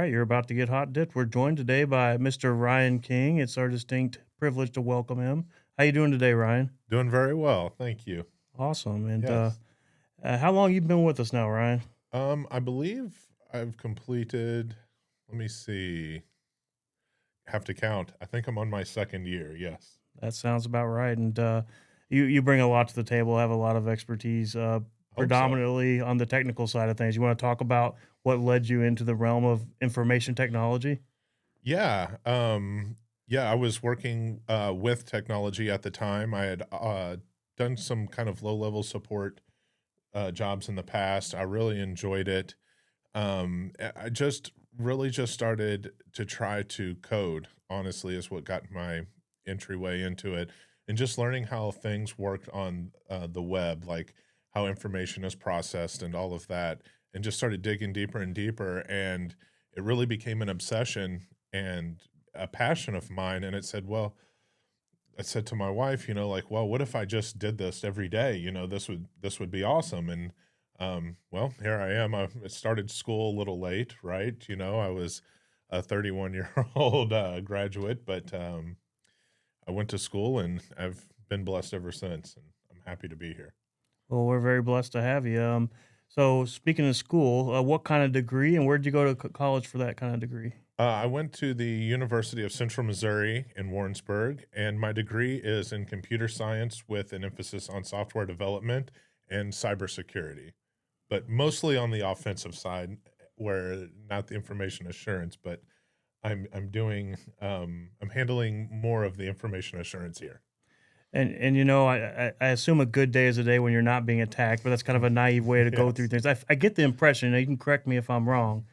right, you're about to get hot dipped. We're joined today by Mr. Ryan King. It's our distinct privilege to welcome him. How you doing today, Ryan? Doing very well, thank you. Awesome. And Yes. how long you been with us now, Ryan? I believe I've completed, let me see, have to count. I think I'm on my 2nd year, yes. That sounds about right. And you bring a lot to the table. Have a lot of expertise, Hope so. predominantly on the technical side of things. You want to talk about what led you into the realm of information technology? Yeah, yeah, I was working, with technology at the time. I had, done some kind of low-level support, jobs in the past. I really enjoyed it. I just really just started to try to code, honestly, is what got my entryway into it. And just learning how things worked on the web, like how information is processed and all of that, and just started digging deeper and deeper. And it really became an obsession and a passion of mine. And it said, well, I said to my wife, like, well, what if I just did this every day? This would be awesome. And well, here I am. I started school a little late, right? I was a 31-year-old graduate, but I went to school and I've been blessed ever since, and I'm happy to be here. Well, we're very blessed to have you. So speaking of school, what kind of degree and where'd you go to college for that kind of degree? I went to the University of Central Missouri in Warrensburg, and my degree is in computer science with an emphasis on software development and cybersecurity, but mostly on the offensive side, where not the information assurance, but I'm handling more of the information assurance here. And I assume a good day is a day when you're not being attacked, but that's kind of a naive way to go through Yes. things. I get the impression, and you can correct me if I'm wrong,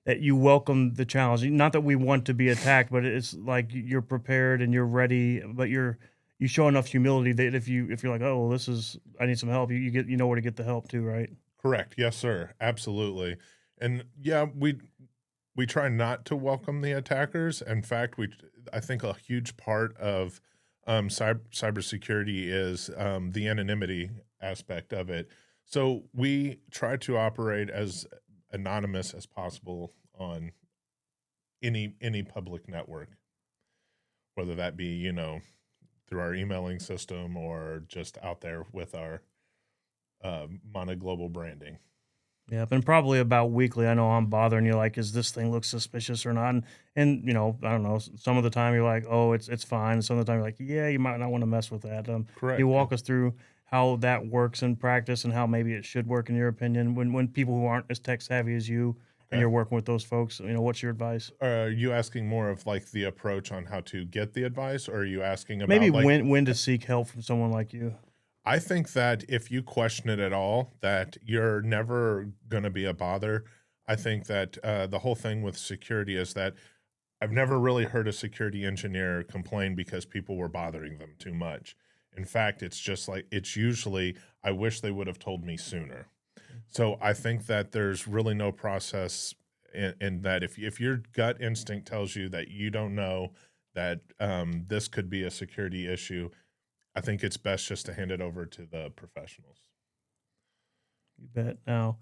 that you welcome the challenge. Not that we want to be attacked, but it's like you're prepared and you're ready, but you show enough humility that if you're like, oh, well, this is I need some help, you know where to get the help too, right? Correct. Yes, sir. Absolutely. And yeah, we try not to welcome the attackers. In fact, I think a huge part of cybersecurity is the anonymity aspect of it. So we try to operate as anonymous as possible on any public network, whether that be through our emailing system or just out there with our Monnig global branding. Yeah, and probably about weekly. I know I'm bothering you. Like, is this thing look suspicious or not? And I don't know. Some of the time you're like, oh, it's fine. Some of the time you're like, yeah, you might not want to mess with that. You Correct. Yeah. walk us through how that works in practice and how maybe it should work in your opinion when people who aren't as tech savvy as you and Okay. you're working with those folks. What's your advice? Are you asking more of like the approach on how to get the advice, or are you asking Maybe about like, when to seek help from someone like you. I think that if you question it at all, that you're never going to be a bother. I think that the whole thing with security is that I've never really heard a security engineer complain because people were bothering them too much. In fact, it's just like it's usually, I wish they would have told me sooner. So I think that there's really no process in that if your gut instinct tells you that you don't know that this could be a security issue, I think it's best just to hand it over to the professionals. You bet. Now,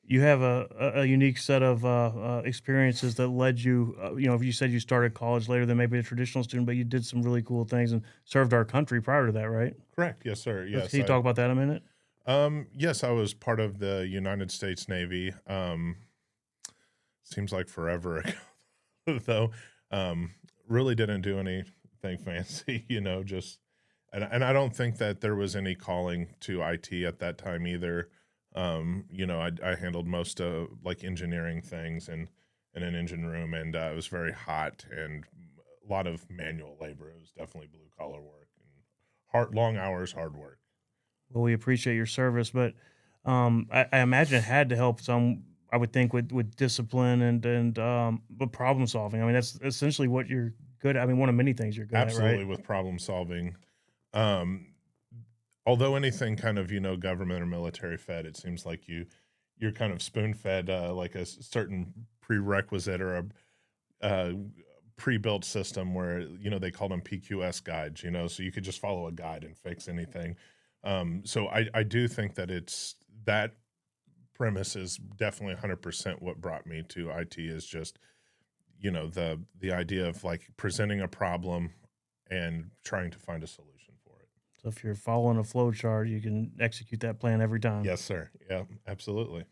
you have a unique set of experiences that led you. If you said you started college later than maybe a traditional student, but you did some really cool things and served our country prior to that, right? Correct. Yes, sir. Can Yes. you talk about that a minute? Yes, I was part of the United States Navy. Seems like forever ago, though. Um, really didn't do anything fancy, just and I don't think that there was any calling to IT at that time either. I handled most of like engineering things and in an engine room, and it was very hot and a lot of manual labor. It was definitely blue collar work and long hours, hard work. Well, we appreciate your service, but I imagine it had to help some. I would think with discipline and but problem solving. I mean, that's essentially what you're good at. I mean, one of many things you're good at, right? Absolutely, with problem solving. Um, Although anything kind of government or military fed, it seems like you're kind of spoon fed like a certain prerequisite or a pre-built system where they call them PQS guides, so you could just follow a guide and fix anything. So I do think that it's that premise is definitely 100% what brought me to IT, is just the idea of like presenting a problem and trying to find a solution for it. So if you're following a flow chart, you can execute that plan every time. Yes, sir. Yeah, absolutely.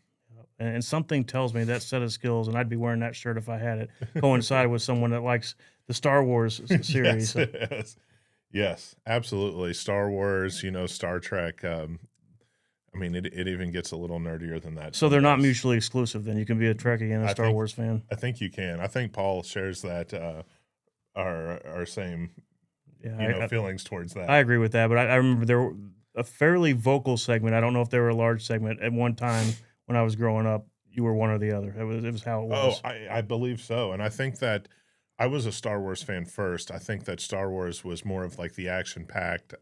And something tells me that set of skills, and I'd be wearing that shirt if I had it, coincide with someone that likes the Star Wars series. Yes, yes, yes, absolutely. Star Wars, Star Trek. I mean, it even gets a little nerdier than that So they're not sometimes. mutually exclusive. Then you can be a Trekkie and a I Star think Wars fan. I think you can. I think Paul shares that our same Yeah, feelings towards I that. agree with that. But I remember there were a fairly vocal segment. I don't know if they were a large segment at one time when I was growing up. You were one or the other. It was how it Oh, was. I believe so, and I think that I was a Star Wars fan first. I think that Star Wars was more of like the action packed.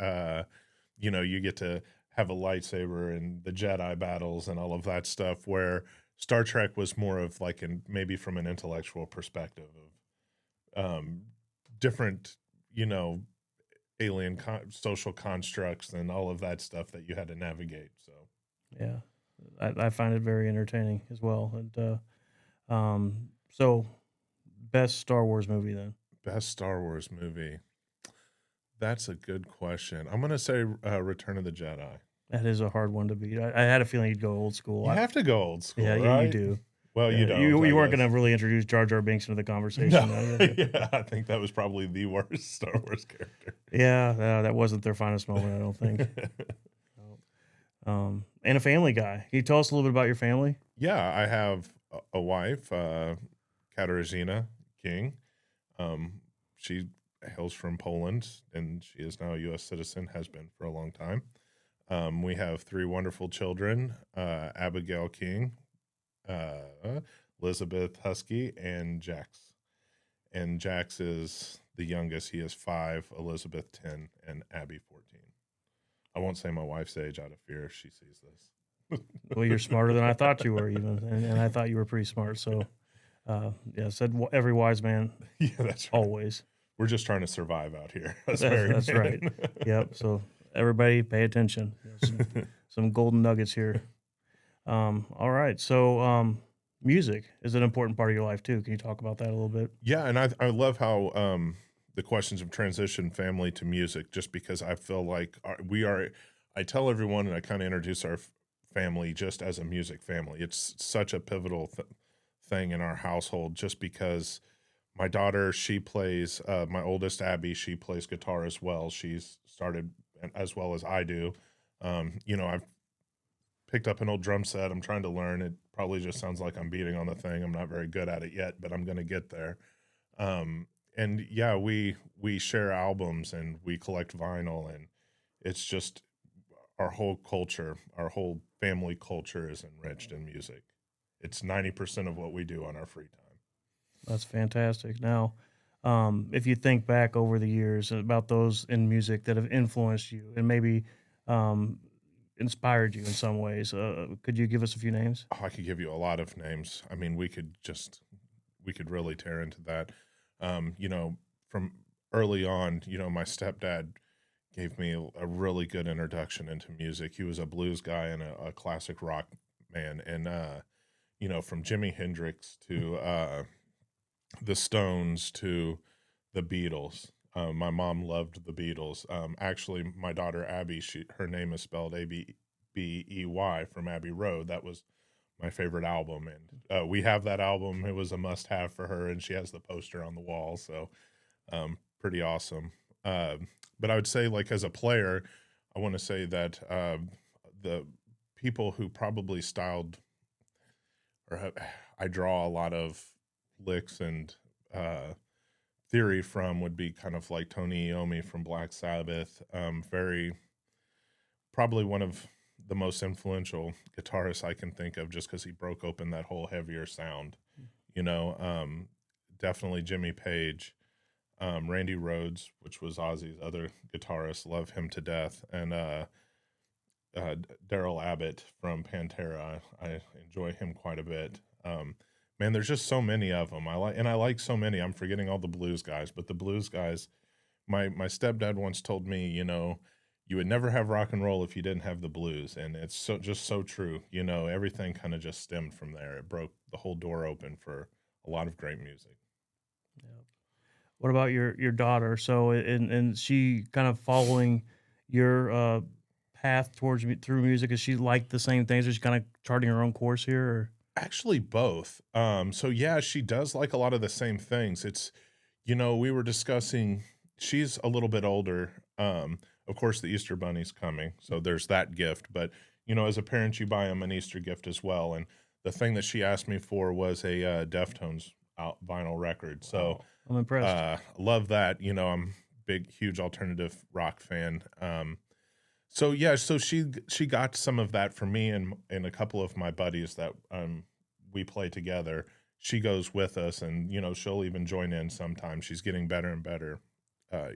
You get to have a lightsaber and the Jedi battles and all of that stuff. Where Star Trek was more of like, maybe from an intellectual perspective of different, you know, alien social constructs and all of that stuff that you had to navigate. So Yeah, I find it very entertaining as well. And so best Star Wars movie then. best Star Wars movie. That's a good question. I'm gonna say Return of the Jedi. That is a hard one to beat. I had a feeling you'd go old school. You have to go old Yeah, school, you right? do. Well, you Yeah, don't, I you weren't guess. going to really introduce Jar Jar Binks into the conversation. No, yeah, I think that was probably the worst Star Wars character. Yeah, that wasn't their finest moment, I don't think. And a family guy. Can you tell us a little bit about your family? Yeah, I have a wife, Katarzyna King. She hails from Poland, and she is now a U.S. citizen, has been for a long time. We have three wonderful children, Abigail King, Elizabeth Husky, and Jax. And Jax is the youngest. He is 5, Elizabeth 10, and Abby 14. I won't say my wife's age out of fear if she sees this. Well, you're smarter than I thought you were, even, and I thought you were pretty smart. So, yeah, said every wise man, Yeah, that's right. always. We're just trying to survive out here. That's right. Yep. So everybody, pay attention. Some golden nuggets here. All right. So, music is an important part of your life too. Can you talk about that a little bit? Yeah, and I love how the questions of transition family to music, just because I feel like we are. I tell everyone, and I kind of introduce our family just as a music family. It's such a pivotal thing in our household, just because my daughter, she plays. My oldest Abby, she plays guitar as well. She's started as well as I do. I've picked up an old drum set. I'm trying to learn. It probably just sounds like I'm beating on the thing. I'm not very good at it yet, but I'm going to get there. And yeah, we share albums and we collect vinyl, and it's just our whole culture, our whole family culture is enriched in music. It's 90% of what we do on our free time. That's fantastic. Now, if you think back over the years about those in music that have influenced you and maybe inspired you in some ways, could you give us a few names? Oh, I could give you a lot of names. I mean, we could really tear into that. From early on, my stepdad gave me a really good introduction into music. He was a blues guy and a classic rock man. And, from Jimi Hendrix to the Stones to the Beatles. My mom loved the Beatles. Actually, my daughter Abby, her name is spelled Abey from Abbey Road. That was my favorite album, and we have that album. It was a must-have for her, and she has the poster on the wall. So, pretty awesome. But I would say, like as a player, I want to say that the people who probably styled I draw a lot of licks and theory from would be kind of like Tony Iommi from Black Sabbath. Very probably one of the most influential guitarists I can think of, just because he broke open that whole heavier sound. You know, definitely Jimmy Page, Randy Rhoads, which was Ozzy's other guitarist, love him to death, and Daryl Abbott from Pantera. I enjoy him quite a bit. Man, there's just so many of them. I like so many. I'm forgetting all the blues guys, but the blues guys. My stepdad once told me, you would never have rock and roll if you didn't have the blues, and it's so true. Everything kind of just stemmed from there. It broke the whole door open for a lot of great music. Yeah. What about your daughter? So, and she kind of following your path towards through music. Is she like the same things? Is she kind of charting her own course here? Or? Actually, both. So yeah, she does like a lot of the same things. It's, we were discussing, she's a little bit older. Of course, the Easter Bunny's coming, so there's that gift. But as a parent, you buy them an Easter gift as well. And the thing that she asked me for was a Deftones vinyl record. So Wow, I'm impressed. love that. I'm big, huge alternative rock fan. So yeah, so she got some of that from me and a couple of my buddies that we play together. She goes with us, and she'll even join in sometimes. She's getting better and better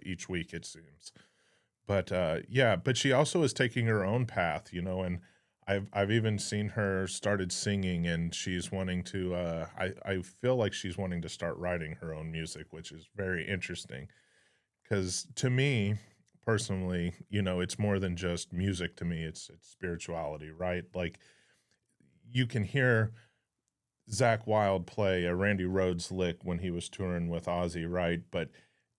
each week, it seems. But yeah, but she also is taking her own path, and I've even seen her started singing, and she's wanting to. I feel like she's wanting to start writing her own music, which is very interesting. Because to me, personally, it's more than just music to me. It's spirituality, right? Like you can hear Zach Wild play a Randy Rhoads lick when he was touring with Ozzy, right? But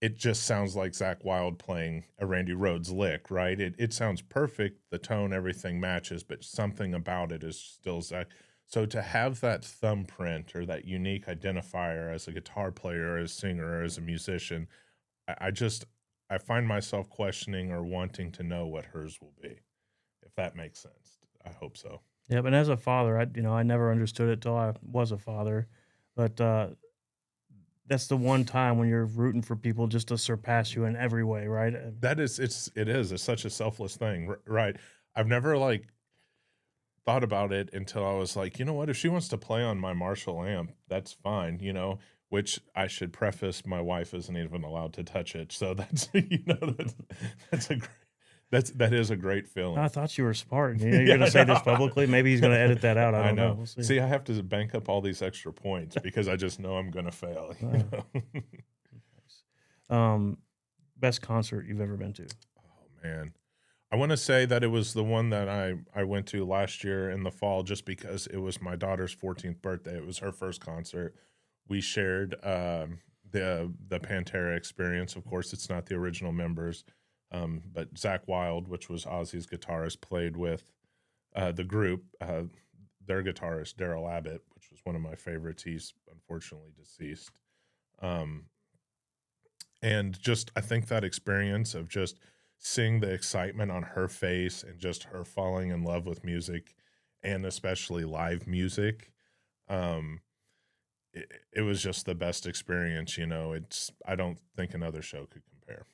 it just sounds like Zach Wild playing a Randy Rhoads lick, right? It sounds perfect, the tone, everything matches, but something about it is still Zach. So to have that thumbprint or that unique identifier as a guitar player, or as a singer, or as a musician, I just I find myself questioning or wanting to know what hers will be, if that makes sense. I hope so. Yeah, but as a father, I never understood it till I was a father, but that's the one time when you're rooting for people just to surpass you in every way, right? It's such a selfless thing, right? I've never like thought about it until I was like, you know what? If she wants to play on my Marshall amp, that's fine, which I should preface, my wife isn't even allowed to touch it. So that's, that's a great, that is a great feeling. I thought you were smart. You're Yeah, going to say this publicly. Maybe he's going to edit that out. I I don't know. know. We'll see. See, I have to bank up all these extra points because I just know I'm going to fail. Best concert you've ever been to? Oh man. I want to say that it was the one that I went to last year in the fall, just because it was my daughter's 14th birthday. It was her first concert. We shared the Pantera experience. Of course, it's not the original members, but Zach Wild, which was Ozzy's guitarist, played with the group. Their guitarist Daryl Abbott, which was one of my favorites. He's unfortunately deceased. Um, and just I think that experience of just seeing the excitement on her face and just her falling in love with music, and especially live music, um it was just the best experience. It's I don't think another show could compare.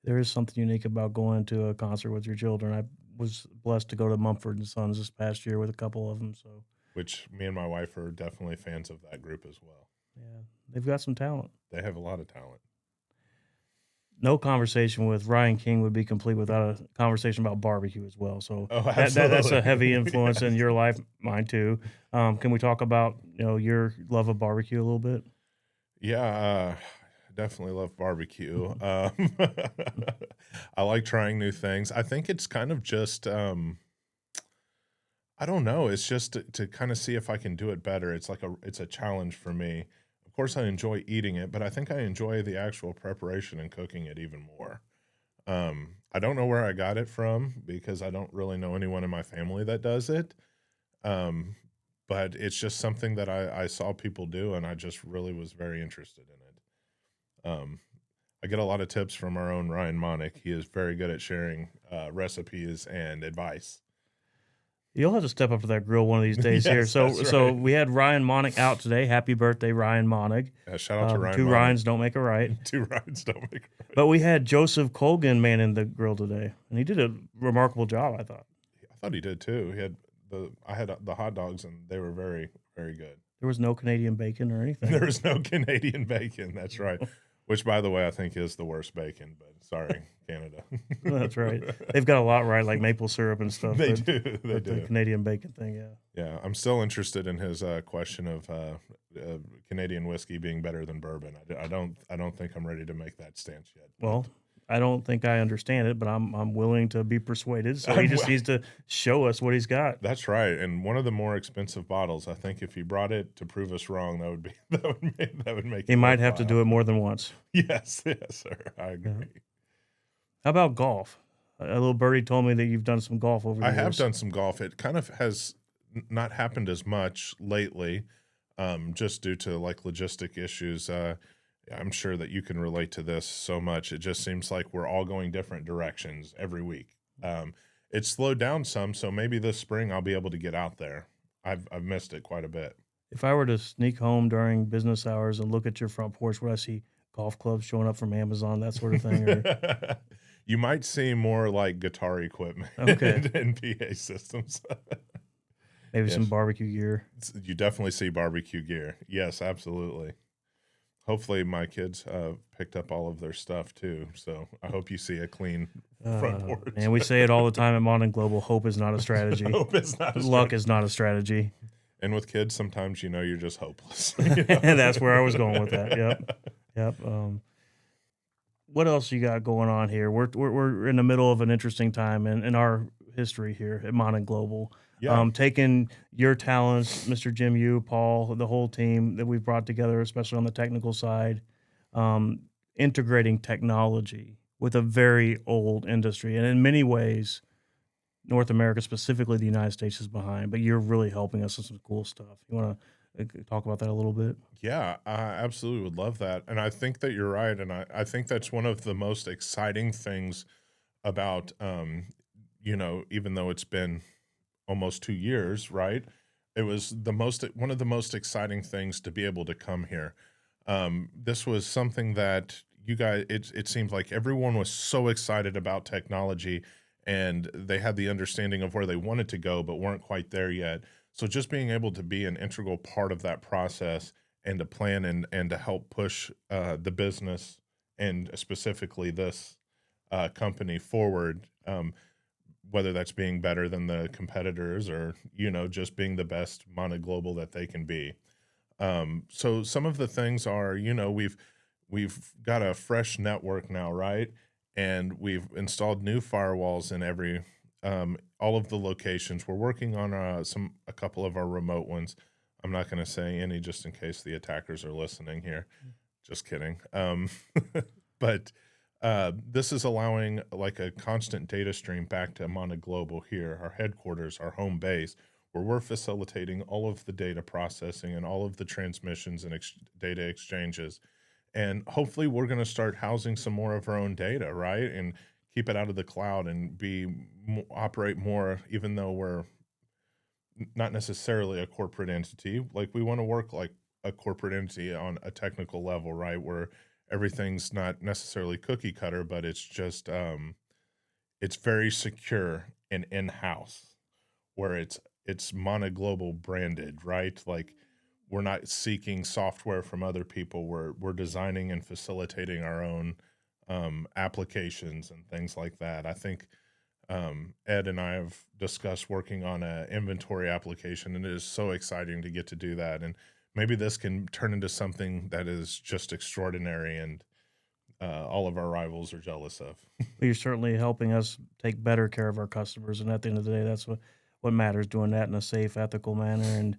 There is something unique about going to a concert with your children. I was blessed to go to Mumford and Sons this past year with a couple of them. So, Which me and my wife are definitely fans of that group as well. yeah, they've got some talent. They have a lot of talent. No conversation with Ryan King would be complete without a conversation about barbecue as well. So Oh, that's a absolutely. heavy influence in Yes. your life, mine too. Can we talk about your love of barbecue a little bit? Yeah, definitely love barbecue. I like trying new things. I think it's kind of just I don't know. It's just to kind of see if I can do it better. It's a challenge for me. Of course, I enjoy eating it, but I think I enjoy the actual preparation and cooking it even more. I don't know where I got it from because I don't really know anyone in my family that does it. Um, but it's just something that I saw people do, and I just really was very interested in it. I get a lot of tips from our own Ryan Monnig. He is very good at sharing recipes and advice. You'll have to step up to that grill one of these days here. Yes, So, that's right. we had Ryan Monnig out today. Happy birthday, Ryan Monnig. Shout out to Ryan Two Monnig. Ryans don't make a right. Two Ryans don't make it right. But we had Joseph Colgan manning the grill today, and he did a remarkable job, I thought. I thought he did too. I had the hot dogs, and they were very, very good. There was no Canadian bacon or anything. There was no Canadian bacon. That's right. Which, by the way, I think is the worst bacon. But sorry, Canada. That's right. They've got a lot right, like maple syrup and stuff. They but- do. They but the do. Canadian bacon thing, yeah. Yeah, I'm still interested in his question of Canadian whiskey being better than bourbon. I don't think I'm ready to make that stance yet. Well, I don't think I understand it, but I'm willing to be persuaded. So he I'm just needs to show us what he's got. That's right, and one of the more expensive bottles, I think if he brought it to prove us wrong, that would be that would make He it might have to worthwhile. do it more than once. Yes, yes, sir, I Yeah. agree. How about golf? A little birdie told me that you've done some golf over I the have years. done some golf. It kind of has not happened as much lately, just due to, like, logistic issues, I'm sure that you can relate to this so much. It just seems like we're all going different directions every week. It's slowed down some, so maybe this spring I'll be able to get out there. I've missed it quite a bit. If I were to sneak home during business hours and look at your front porch, would I see golf clubs showing up from Amazon, that sort of thing? Or You might see more like guitar equipment okay, and PA systems. maybe some Yes, barbecue gear. you definitely see barbecue gear. Yes, absolutely. Hopefully, my kids picked up all of their stuff too. So I hope you see a clean front porch. Man, we say it all the time at Monnig Global. Hope is not a strategy. Hope it's not a Luck strategy. is not a strategy. And with kids, sometimes you're just hopeless. And that's where I was going with that. Yep. Yep. What else you got going on here? We're in the middle of an interesting time in our history here at Monnig Global. Yeah, Taking your talents, Mr. Jim, you, Paul, the whole team that we've brought together, especially on the technical side, um, integrating technology with a very old industry. And in many ways, North America, specifically the United States, is behind, but you're really helping us with some cool stuff. You want to talk about that a little bit? yeah, I absolutely would love that. And I think that you're right. And I think that's one of the most exciting things about, even though it's been almost 2 years, right? It was one of the most exciting things to be able to come here. This was something that you guys, it seemed like everyone was so excited about technology and they had the understanding of where they wanted to go, but weren't quite there yet. So just being able to be an integral part of that process and to plan and to help push the business and specifically this company forward, whether that's being better than the competitors or just being the best monoglobal that they can be. So some of the things are, we've got a fresh network now, right? And we've installed new firewalls in all of the locations. We're working on a couple of our remote ones. I'm not going to say any just in case the attackers are listening here. Just kidding. But this is allowing like a constant data stream back to Monnig Global here, our headquarters, our home base, where we're facilitating all of the data processing and all of the transmissions and data exchanges. And hopefully we're going to start housing some more of our own data, right? And keep it out of the cloud and operate more, even though we're not necessarily a corporate entity. Like we want to work like a corporate entity on a technical level, right? Where everything's not necessarily cookie cutter, but it's just it's very secure and in-house, where it's monoglobal branded, right? Like we're not seeking software from other people. We're designing and facilitating our own applications and things like that. I think Ed and I have discussed working on an inventory application, and it is so exciting to get to do that. And maybe this can turn into something that is just extraordinary and all of our rivals are jealous of. You're certainly helping us take better care of our customers, and at the end of the day, that's what matters. Doing that in a safe, ethical manner. And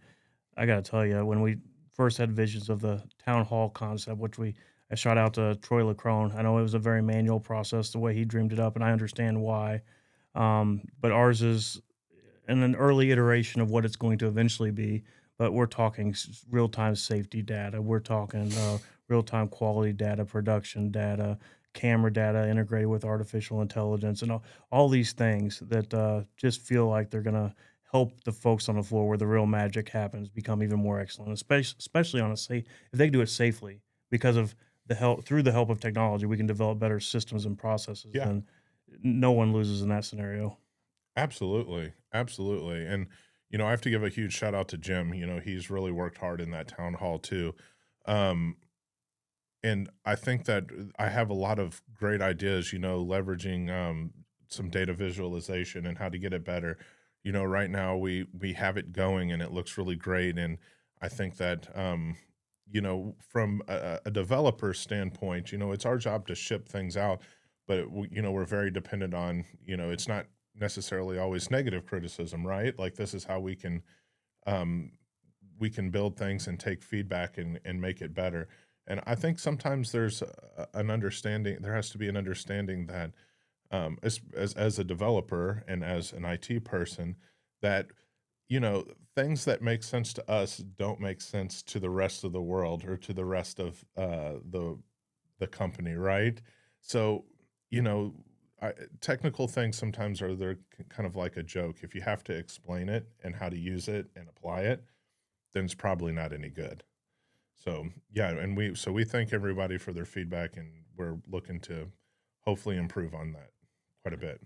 I got to tell you, when we first had visions of the town hall concept, I shot out to Troy Lacrone. I know it was a very manual process the way he dreamed it up, and I understand why. But ours is in an early iteration of what it's going to eventually be. But we're talking real time safety data. We're talking real time quality data, production data, camera data integrated with artificial intelligence, and all these things that just feel like they're going to help the folks on the floor where the real magic happens become even more excellent, especially on a safe if they do it safely because of the help through the help of technology we can develop better systems and processes Yeah, and no one loses in that scenario. absolutely. Absolutely. And, I have to give a huge shout out to Jim. He's really worked hard in that town hall too. Um, and I think that I have a lot of great ideas, leveraging some data visualization and how to get it better. Right now we have it going and it looks really great. And I think that from a developer standpoint, it's our job to ship things out, but we're very dependent on, it's not necessarily always negative criticism, right? Like this is how um, we can build things and take feedback and make it better. And I think sometimes there's an understanding. There has to be an understanding that as a developer and as an IT person, that you know things that make sense to us don't make sense to the rest of the world or to the rest of the company, right? So, you know, technical things sometimes they're kind of like a joke. If you have to explain it and how to use it and apply it, then it's probably not any good. So yeah, and we thank everybody for their feedback, and we're looking to hopefully improve on that quite a bit.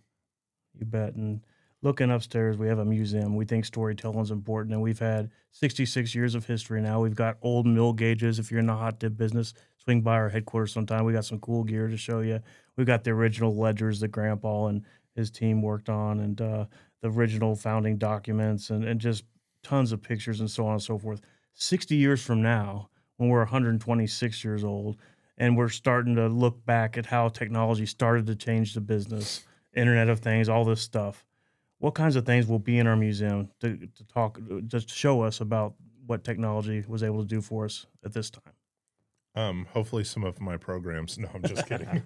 You bet. And looking upstairs, we have a museum. We think storytelling is important, and we've had 66 years of history now. We've got old mill gauges. If you're in the hot dip business, swing by our headquarters sometime. We got some cool gear to show you. We've got the original ledgers that Grandpa and his team worked on, and the original founding documents, and just tons of pictures and so on and so forth. 60 years from now, when we're 126 years old, and we're starting to look back at how technology started to change the business, Internet of Things, all this stuff. What kinds of things will be in our museum to talk, just to show us about what technology was able to do for us at this time? Hopefully some of my programs. No, I'm just kidding.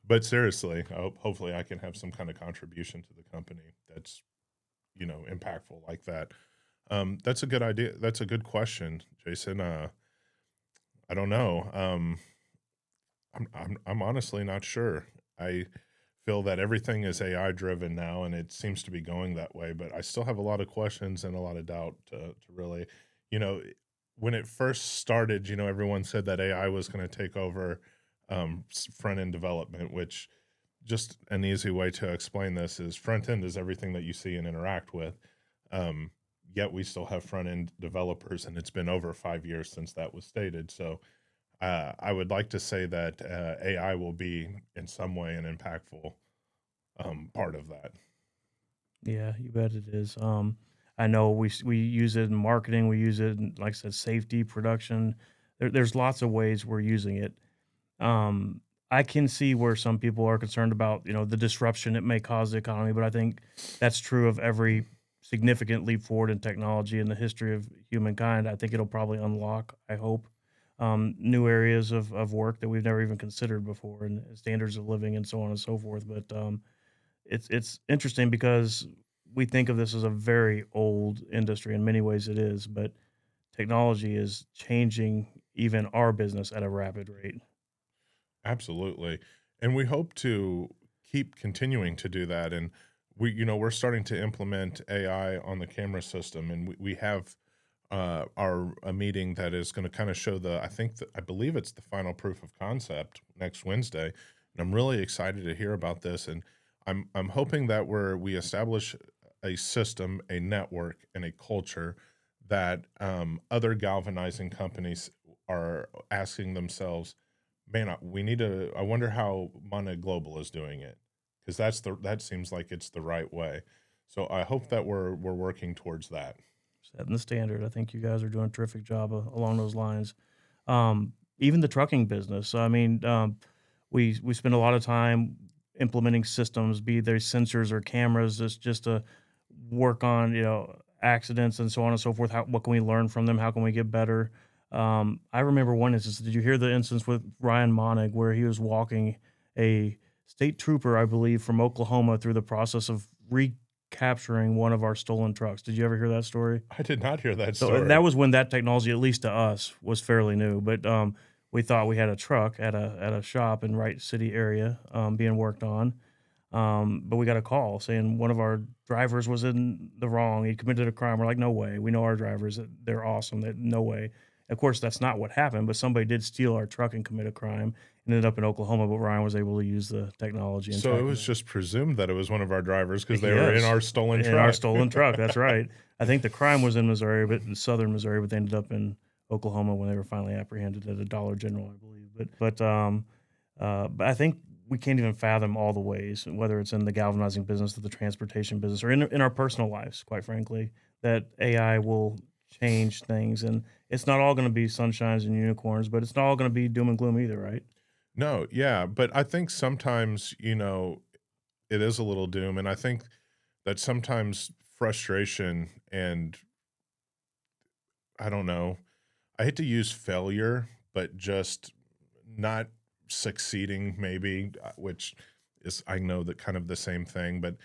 But seriously, hopefully I can have some kind of contribution to the company that's impactful like that. That's a good idea. That's a good question, Jason. I don't know. I'm honestly not sure. I feel that everything is AI driven now, and it seems to be going that way. But I still have a lot of questions and a lot of doubt to really, you know, when it first started, everyone said that AI was going to take over front end development, which just an easy way to explain this is front end is everything that you see and interact with. Um, Yet we still have front end developers, and it's been over 5 years since that was stated. So I would like to say that AI will be in some way an impactful part of that. Yeah, you bet it is. I know we use it in marketing. We use it in, like I said, safety, production. There's lots of ways we're using it. Um, I can see where some people are concerned about, the disruption it may cause the economy, but I think that's true of every significant leap forward in technology in the history of humankind. I think it'll probably unlock, I hope, new areas of work that we've never even considered before, and standards of living and so on and so forth. But it's interesting because we think of this as a very old industry. In many ways, it is, but technology is changing even our business at a rapid rate. Absolutely. And we hope to keep continuing to do that. And we're starting to implement AI on the camera system, and we have our a meeting that is going to kind of show I believe it's the final proof of concept next Wednesday. And I'm really excited to hear about this. And I'm hoping that we establish a system, a network, and a culture that other galvanizing companies are asking themselves, man, we need to. I wonder how Monnig Global is doing it, because that seems like it's the right way. So I hope that we're working towards that. Setting the standard. I think you guys are doing a terrific job along those lines. Even the trucking business. I mean, we spend a lot of time implementing systems, be they sensors or cameras, just to work on accidents and so on and so forth. What can we learn from them? How can we get better? I remember one instance. Did you hear the instance with Ryan Monnig where he was walking a state trooper, I believe, from Oklahoma through the process of recapturing one of our stolen trucks? Did you ever hear that story? I did not hear that So story. that was when that technology, at least to us, was fairly new. But we thought we had a truck at a shop in Wright City area being worked on. But we got a call saying one of our drivers was in the wrong. He committed a crime. We're like, no way. We know our drivers. They're awesome. No way. Of course, that's not what happened, but somebody did steal our truck and commit a crime and ended up in Oklahoma. But Ryan was able to use the technology and So it track him was down. just presumed that it was one of our drivers because they were in Yes, our stolen in our truck. stolen truck. That's right. I think the crime was in Missouri, but in southern Missouri, but they ended up in Oklahoma when they were finally apprehended at a Dollar General, I believe. But I think we can't even fathom all the ways, whether it's in the galvanizing business or the transportation business or in our personal lives, quite frankly, that AI will change things. And it's not all going to be sunshines and unicorns, but it's not all going to be doom and gloom either, right? No, yeah, but I think sometimes, it is a little doom, and I think that sometimes frustration and I don't know, I hate to use failure, but just not succeeding maybe, which is I know that kind of the same thing, but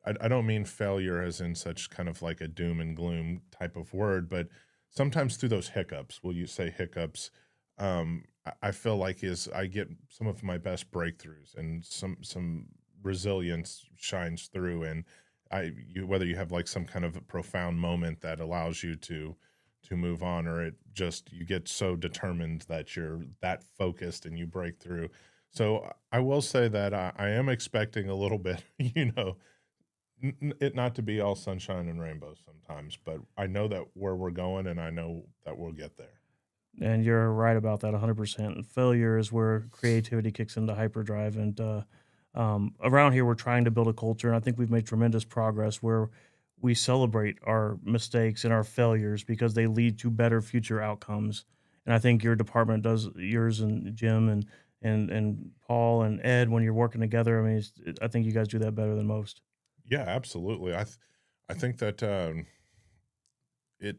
I don't mean failure as in such kind of like a doom and gloom type of word, but sometimes through those hiccups, will you say hiccups? I feel like is I get some of my best breakthroughs and some resilience shines through, and whether you have like some kind of a profound moment that allows you to move on, or it just you get so determined that you're that focused and you break through. So I will say that I am expecting a little bit, it not to be all sunshine and rainbows sometimes, but I know that where we're going, and I know that we'll get there. And you're right about that 100%. Failure is where creativity kicks into hyperdrive. And around here, we're trying to build a culture. And I think we've made tremendous progress where we celebrate our mistakes and our failures because they lead to better future outcomes. And I think your department does yours and Jim and Paul and Ed when you're working together. I mean, I think you guys do that better than most. Yeah, absolutely. I think that it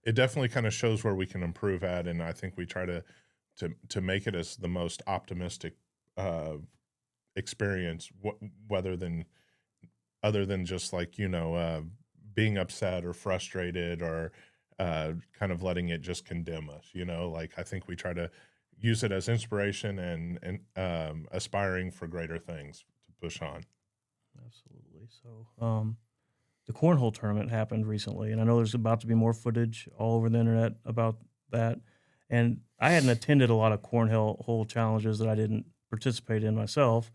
it definitely kind of shows where we can improve at, and I think we try to make it as the most optimistic uh, experience, whether than other than just like being upset or frustrated or kind of letting it just condemn us. Like I think we try to use it as inspiration and aspiring for greater things to push on. Absolutely. So, the cornhole tournament happened recently, and I know there's about to be more footage all over the internet about that. And I hadn't attended a lot of cornhole hole challenges that I didn't participate in myself,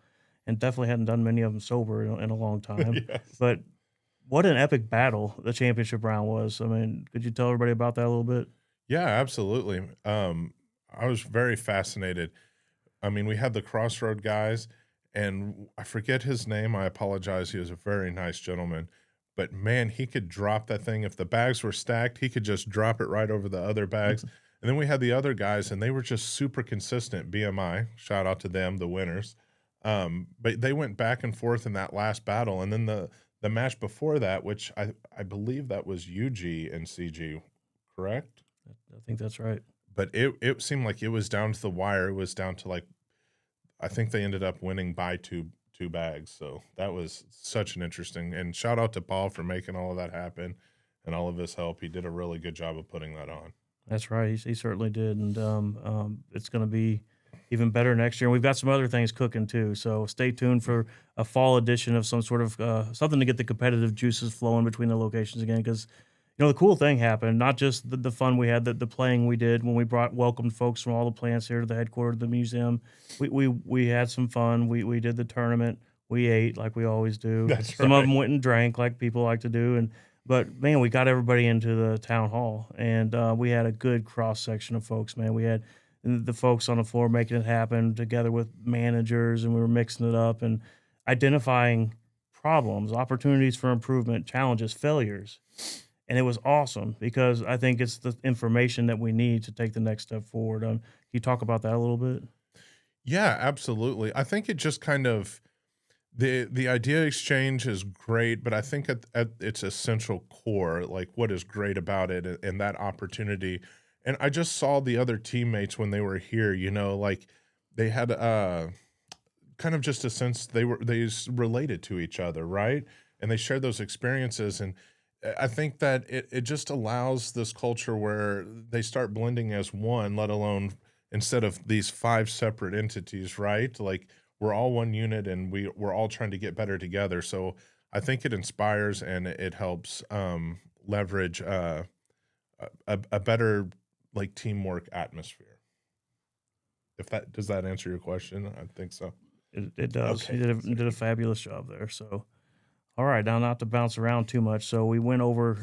and definitely hadn't done many of them sober in a long time. Yes. But what an epic battle the championship round was. I mean, could you tell everybody about that a little bit? Yeah, absolutely. I was very fascinated. I mean, we had the Crossroad guys, and I forget his name. I apologize. He was a very nice gentleman, but man, he could drop that thing. If the bags were stacked, he could just drop it right over the other bags. And then we had the other guys, and they were just super consistent. BMI, shout out to them, the winners. But they went back and forth in that last battle, and then the match before that, which I believe that was UG and CG, correct? I think that's right. But it seemed like it was down to the wire. It was down to like I think they ended up winning by two bags. So that was such an interesting and shout out to Paul for making all of that happen and all of his help. He did a really good job of putting that on. That's right. He certainly did, and it's going to be even better next year. And we've got some other things cooking too. So stay tuned for a fall edition of some sort of something to get the competitive juices flowing between the locations again. Because the cool thing happened. Not just the fun we had, the playing we did when we welcomed folks from all the plants here to the headquarters of the museum. We had some fun. We did the tournament. We ate like we always do. That's Some of right. them went and drank like people like to do, and but man, we got everybody into the town hall, and we had a good cross section of folks. Man, we had the folks on the floor making it happen together with managers, and we were mixing it up and identifying problems, opportunities for improvement, challenges, failures, and it was awesome because I think it's the information that we need to take the next step forward. Can you talk about that a little bit? Yeah, absolutely. I think it just kind of the idea exchange is great, but I think at its essential core, like what is great about it and that opportunity. And I just saw the other teammates when they were here, like they had kind of just a sense related to each other, right? And they shared those experiences. And I think that it just allows this culture where they start blending as one, let alone instead of these five separate entities, right? Like we're all one unit and we're all trying to get better together. So I think it inspires and it helps leverage a better like teamwork atmosphere. If that does that answer your question? I think so. It does. Okay. Did a fabulous job there. So, all right, now not to bounce around too much. So we went over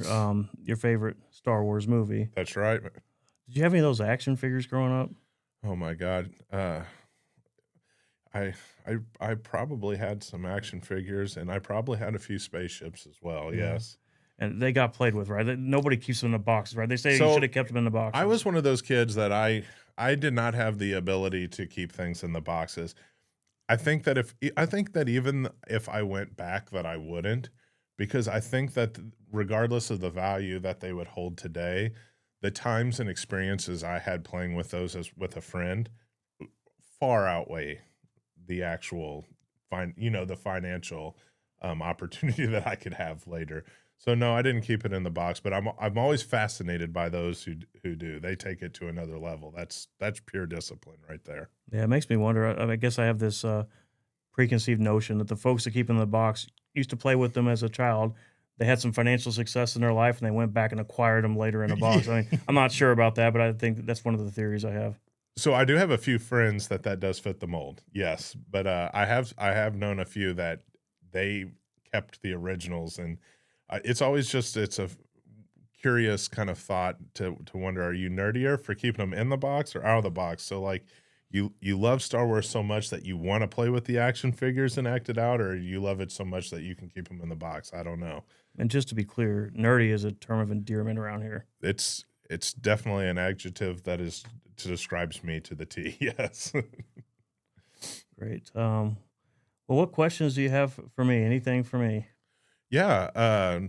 your favorite Star Wars movie. That's right. Did you have any of those action figures growing up? Oh my God. I I probably had some action figures and I probably had a few spaceships as well. Yeah. Yes. And they got played with, right? Nobody keeps them in the boxes, right? They say you So should have kept them in the I boxes. was one of those kids that I did not have the ability to keep things in the boxes. I think that even if I went back that I wouldn't, because I think that regardless of the value that they would hold today, the times and experiences I had playing with those as with a friend far outweigh the actual the financial opportunity that I could have later. So no, I didn't keep it in the box, but I'm always fascinated by those who do. They take it to another level. That's pure discipline right there. Yeah, it makes me wonder. I guess I have this preconceived notion that the folks that keep in the box used to play with them as a child. They had some financial success in their life, and they went back and acquired them later in a box. I mean, I'm not sure about that, but I think that's one of the theories I have. So I do have a few friends that does fit the mold. Yes, but I have known a few that they kept the originals, and it's always just it's a curious kind of thought to wonder, are you nerdier for keeping them in the box or out of the box? So like you love Star Wars so much that you want to play with the action figures and act it out, or you love it so much that you can keep them in the box. I don't know. And just to be clear, nerdy is a term of endearment around here. It's definitely an adjective that is to describes me to the T. Yes. Great. Well, what questions do you have for me? Anything for me? Yeah.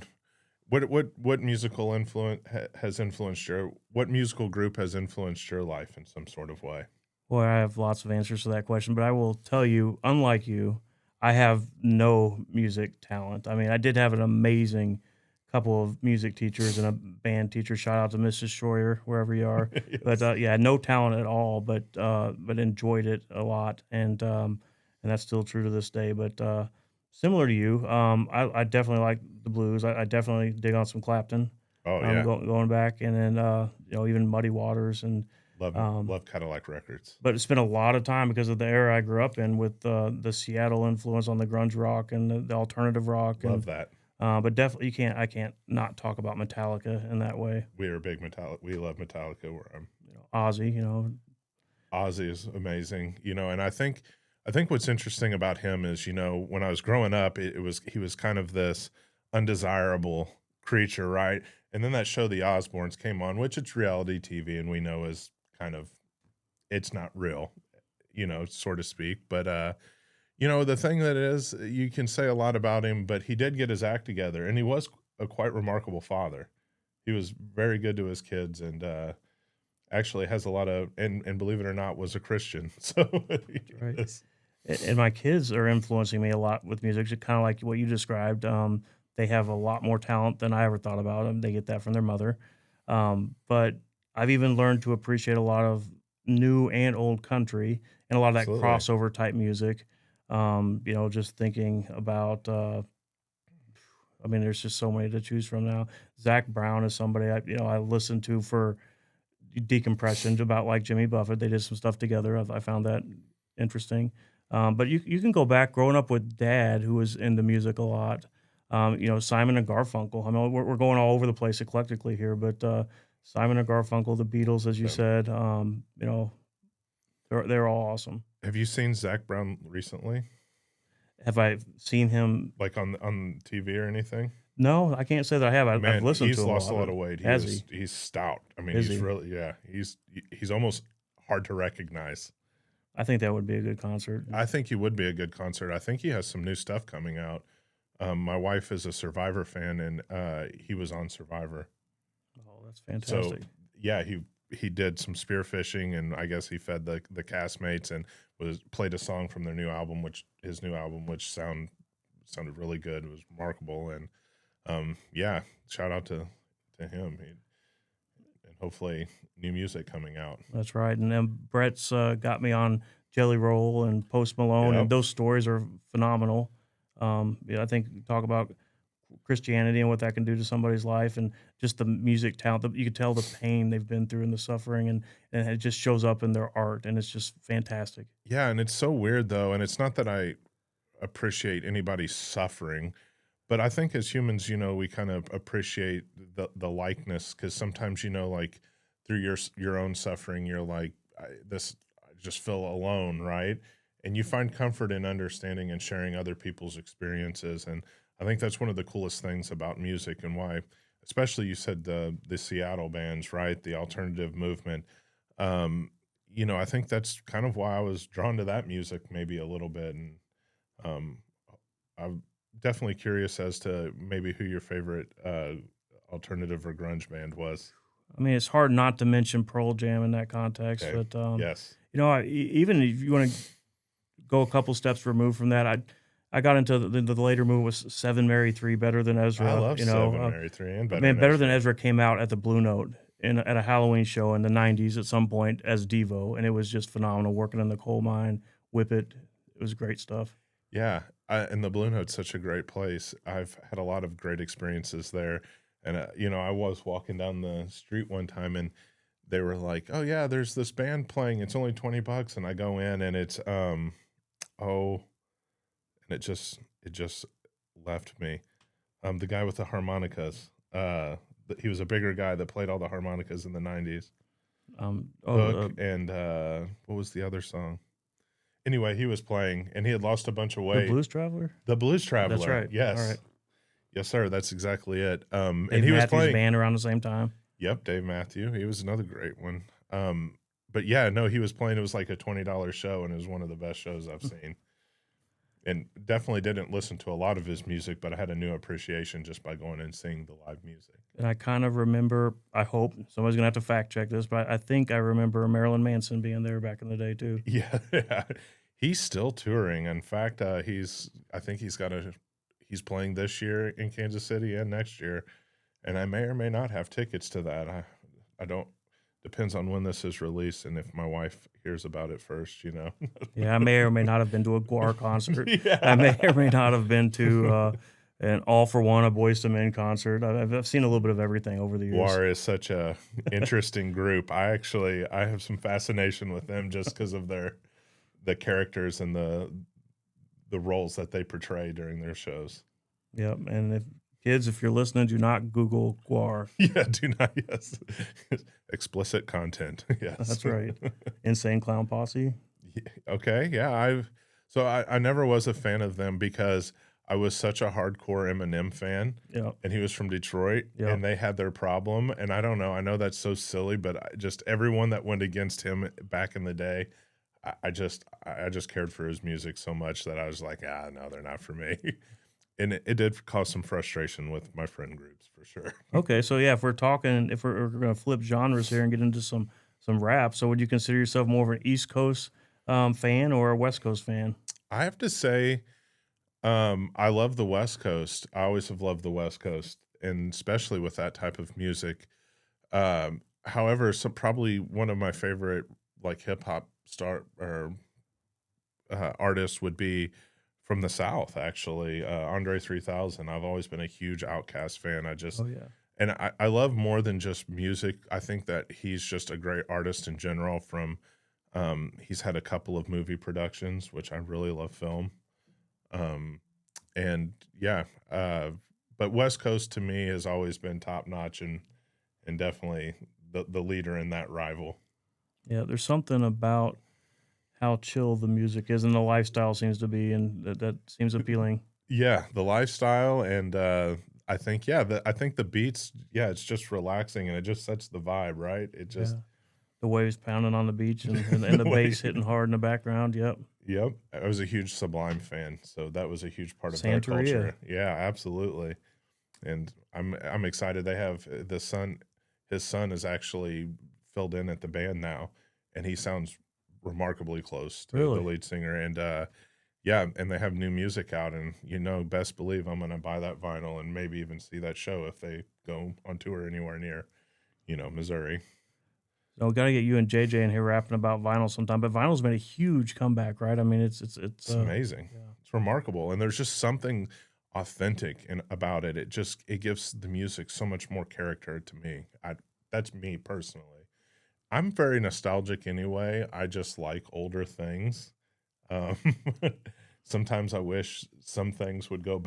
What musical influence has influenced your what musical group has influenced your life in some sort of way? Boy, I have lots of answers to that question, but I will tell you, unlike you, I have no music talent. I mean, I did have an amazing couple of music teachers and a band teacher. Shout out to Mrs. Schroyer, wherever you are. But Yes. yeah, no talent at all, but enjoyed it a lot, and that's still true to this day. But similar to you, I definitely like the blues. I definitely dig on some Clapton. Oh yeah. Going back, and then even Muddy Waters and um, Love Cadillac Records. but it's been a lot of time because of the era I grew up in with the Seattle influence on the grunge rock and the alternative rock, Love and that. but definitely I can't not talk about Metallica in that way. We are big Metallica. We love Metallica. Where I'm Ozzy, Ozzy is amazing, and I think what's interesting about him is, when I was growing up, it was he was kind of this undesirable creature, right? And then that show, The Osbournes, came on, which it's reality TV, and we know is kind of it's not real, so to speak. But the thing that is, you can say a lot about him, but he did get his act together, and he was a quite remarkable father. He was very good to his kids, and actually has a lot of and believe it or not, was a Christian. So right? yes. And my kids are influencing me a lot with music, just kind of like what you described. They have a lot more talent than I ever thought about them. They get that from their mother. But I've even learned to appreciate a lot of new and old country and a lot of that Absolutely. crossover type music. Just thinking about, I mean, there's just so many to choose from now. Zach Brown is somebody I listen to for decompression, about like Jimmy Buffett. They did some stuff together. I found that interesting. But you can go back growing up with dad, who was into music a lot. Simon and Garfunkel. I mean, we're going all over the place eclectically here, but Simon and Garfunkel, the Beatles, as you Yeah. said, they're all awesome. Have you seen Zach Brown recently, Have I seen him? like on TV or anything? No, I can't say that I have. I've Man, listened to he's him a lost a lot, lot but of weight. has he? He's stout. I mean, Is he's he? really, yeah. He's almost hard to recognize. I think that would be a good concert. I think he would be a good concert. I think he has some new stuff coming out. My wife is a Survivor fan, and he was on Survivor. Oh, that's So fantastic. yeah, he did some spearfishing, and I guess he fed the castmates and was played a song from their new album, which his new album, which sounded really good. It was remarkable, and yeah, shout out to him. And hopefully new music coming out. That's right. And then Brett's got me on Jelly Roll and Post Malone, and Yep. those stories are phenomenal. Yeah, I think you talk about Christianity and what that can do to somebody's life, and just the music talent. You can tell the pain they've been through and the suffering, and it just shows up in their art, and it's just fantastic. Yeah, and it's so weird though, and it's not that I appreciate anybody suffering, but I think as humans, we kind of appreciate the likeness, because sometimes, like through your own suffering, you're like, I just feel alone, right? And you find comfort in understanding and sharing other people's experiences, and I think that's one of the coolest things about music, and why, especially you said the Seattle bands, right? The alternative movement. Um, I think that's kind of why I was drawn to that music maybe a little bit, and um, I'm definitely curious as to maybe who your favorite alternative or grunge band was. I mean, it's hard not to mention Pearl Jam in that context, Okay. but Yes. even if you want to go a couple steps removed from that, I got into the later movement was Seven Mary Three, Better Than I Ezra. love Seven Mary 3 and Better Man, than Better Than Ezra. Ezra came out at the Blue Note at a Halloween show in the '90s at some point as Devo, and it was just phenomenal. Working in the coal mine, Whip it was great stuff. Yeah, and the Blue Note's such a great place. I've had a lot of great experiences there, and I was walking down the street one time, and they were like, "Oh yeah, there's this band playing. It's only $20," and I go in, and it's oh, and it just left me. The guy with the harmonicas. He was a bigger guy that played all the harmonicas in the '90s. Hook and what was the other song? Anyway, he was playing, and he had lost a bunch of The weight. Blues Traveler. The Blues That's Traveler. right. All Yes. right. Yes, sir. That's exactly it. And Dave he was Matthews playing. Band around the same time. Yep, Dave Matthew. He was another great one. But yeah, no, he was playing. It was like a $20 show, and it was one of the best shows I've seen. And definitely didn't listen to a lot of his music, but I had a new appreciation just by going and seeing the live music. And I kind of remember, I hope somebody's gonna have to fact check this, but I think I remember Marilyn Manson being there back in the day too. Yeah, yeah. He's still touring. In fact, I think he's playing this year in Kansas City and next year, and I may or may not have tickets to that. I don't. Depends on when this is released and if my wife hears about it first. Yeah, I may or may not have been to a Guar concert. Yeah. I may or may not have been to an All for One, a Boyz II Men concert. I've seen a little bit of everything over the years. War is such a interesting group. I have some fascination with them just because of the characters and the roles that they portray during their shows. Yep, and if you're listening, do not Google Guar. Yeah, do not. Yes, explicit content. Yes, That's right. Insane Clown Posse. Okay, yeah. I never was a fan of them because I was such a hardcore Eminem fan. Yeah, And he was from Detroit, and they had their problem. And I don't know. I know that's so silly, but just everyone that went against him back in the day, I just cared for his music so much that I was like, no, they're not for me. And it did cause some frustration with my friend groups for sure. Okay, so yeah, if we're going to flip genres here and get into some rap, so would you consider yourself more of an East Coast fan or a West Coast fan? I have to say, I love the West Coast. I always have loved the West Coast, and especially with that type of music. However, probably one of my favorite like hip hop star or artists would be from the South. Actually, Andre 3000. I've always been a huge Outkast fan. Oh yeah, And I love more than just music. I think that he's just a great artist in general. He's had a couple of movie productions, which I really love film. And yeah, but West Coast to me has always been top notch and definitely the leader in that rival. yeah. There's something about how chill the music is and the lifestyle seems to be, and that seems appealing. Yeah, the lifestyle and I think I think the beats, it's just relaxing and it just sets the vibe, right? It just Yeah. The waves pounding on the beach and the bass hitting hard in the background. Yep. Yep, I was a huge Sublime fan, so that was a huge part of their Santeria. culture. Yeah, absolutely. And I'm excited they have the son. His son is actually filled in at the band now, and he sounds remarkably close to Really? the lead singer. And yeah, and they have new music out, and best believe I'm gonna buy that vinyl and maybe even see that show if they go on tour anywhere near, Missouri. So we got to get you and JJ in here rapping about vinyl sometime. But vinyl's made a huge comeback, right? I mean, It's amazing. yeah. It's remarkable, and there's just something authentic about it. It gives the music so much more character to me. That's me personally. I'm very nostalgic anyway. I just like older things. Um, sometimes I wish some things would go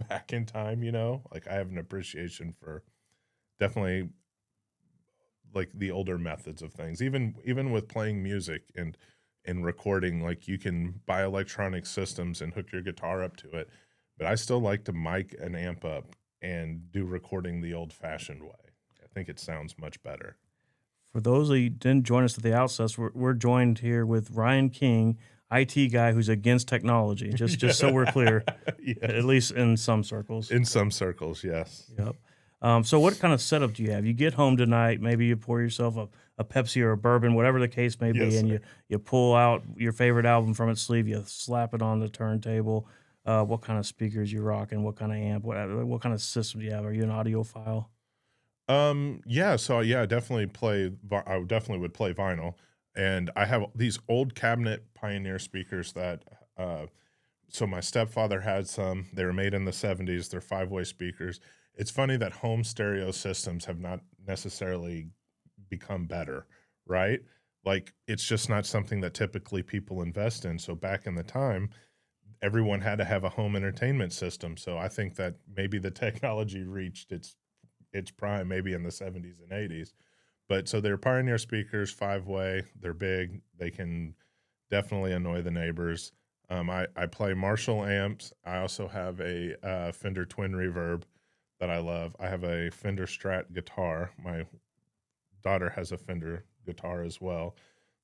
back in time. Like I have an appreciation for definitely like the older methods of things. Even with playing music and recording, like you can buy electronic systems and hook your guitar up to it, but I still like to mic an amp up and do recording the old fashioned way. I think it sounds much better. For those of you who didn't join us at the outset, we're joined here with Ryan King, IT guy who's against technology. Just so we're clear, at Yes. least in some circles. In some circles, yes. Yep. So what kind of setup do you have? You get home tonight, maybe you pour yourself a Pepsi or a bourbon, whatever the case may be, Yes, and sir. you pull out your favorite album from its sleeve, you slap it on the turntable. What kind of speakers you rocking? What kind of amp? What kind of system do you have? Are you an audiophile? Yeah, so yeah, I definitely would play vinyl. And I have these old cabinet Pioneer speakers that so my stepfather had some. They were made in the 70s. They're five-way speakers. It's funny that home stereo systems have not necessarily become better, right? Like it's just not something that typically people invest in. So back in the time, everyone had to have a home entertainment system. So I think that maybe the technology reached its prime maybe in the 70s and 80s. But so they're Pioneer speakers, five-way. They're big. They can definitely annoy the neighbors. I play Marshall amps. I also have a Fender Twin Reverb that I love. I have a Fender Strat guitar. My daughter has a Fender guitar as well.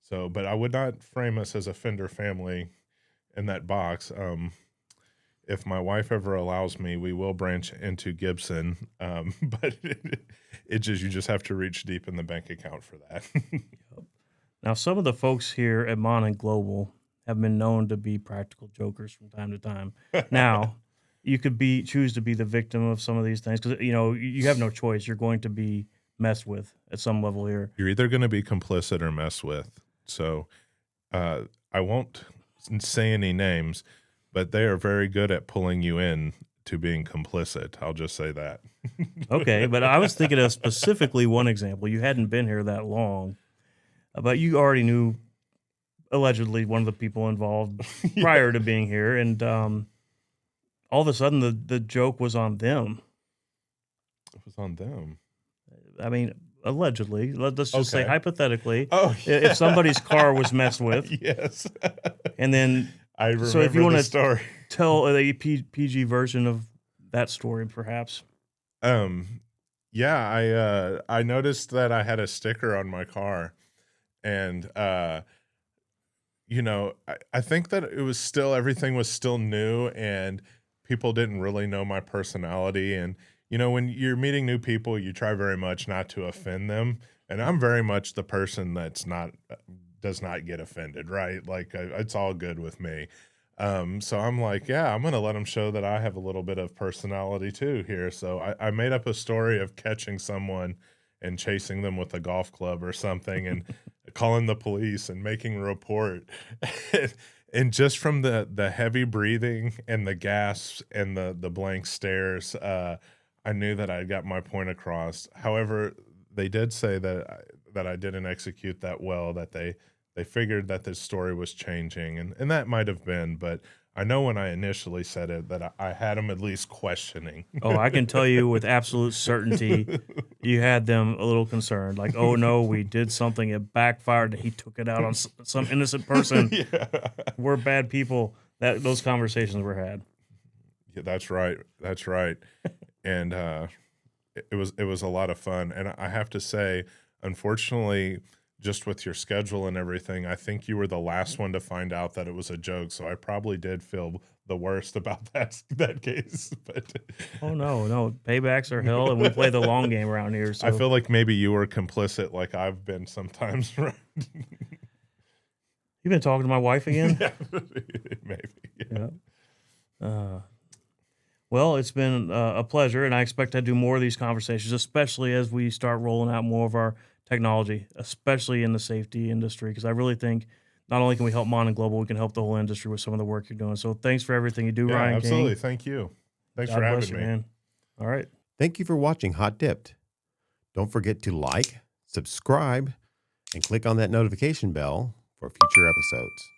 So, but I would not frame us as a Fender family in that box. If my wife ever allows me, we will branch into Gibson. But you just have to reach deep in the bank account for that. Now, some of the folks here at Monnig Global have been known to be practical jokers from time to time. Now, you could choose to be the victim of some of these things because you have no choice. You're going to be messed with at some level here. You're either going to be complicit or mess with. So I won't say any names, but they are very good at pulling you in to being complicit. I'll just say that. Okay, but I was thinking of specifically one example. You hadn't been here that long, but you already knew allegedly one of the people involved prior to being here, and all of a sudden the joke was on them. It was on them. I mean, allegedly. Let's just say Okay. hypothetically, Oh, if somebody's car was messed with, yes. and then I remember so if you want the to story. tell a PG version of that story, perhaps. Yeah, I noticed that I had a sticker on my car, and I think that it was still everything was still new, and people didn't really know my personality. And when you're meeting new people, you try very much not to offend them. And I'm very much the person that's not does not get offended, right? Like it's all good with me. So I'm like, yeah, I'm gonna let them show that I have a little bit of personality too here. So I made up a story of catching someone and chasing them with a golf club or something, and calling the police and making a report. And just from the heavy breathing and the gasps and the blank stares, I knew that I got my point across. However, they did say that I didn't execute that well, that they figured that this story was changing, and that might have been, but I know when I initially said it that I had them at least questioning. Oh, I can tell you with absolute certainty, you had them a little concerned. Like, oh no, we did something, it backfired. He took it out on some innocent person. Yeah. We're bad people. Those conversations were had. Yeah, that's right. That's right. And it was a lot of fun. And I have to say, unfortunately, just with your schedule and everything, I think you were the last one to find out that it was a joke. So I probably did feel the worst about that case. But Oh no, paybacks are hell, and we play the long game around here. So I feel like maybe you were complicit, like I've been sometimes. Right? you've been talking to my wife again? Yeah, maybe. Yeah. Yeah. Well, it's been a pleasure, and I expect to do more of these conversations, especially as we start rolling out more of our technology, especially in the safety industry, because I really think not only can we help Mon Global, we can help the whole industry with some of the work you're doing. So thanks for everything you do, Yeah, Ryan absolutely. King. Thank you. Thanks God for bless having you, me. man. All right. Thank you for watching Hot Dipped. Don't forget to like, subscribe, and click on that notification bell for future episodes.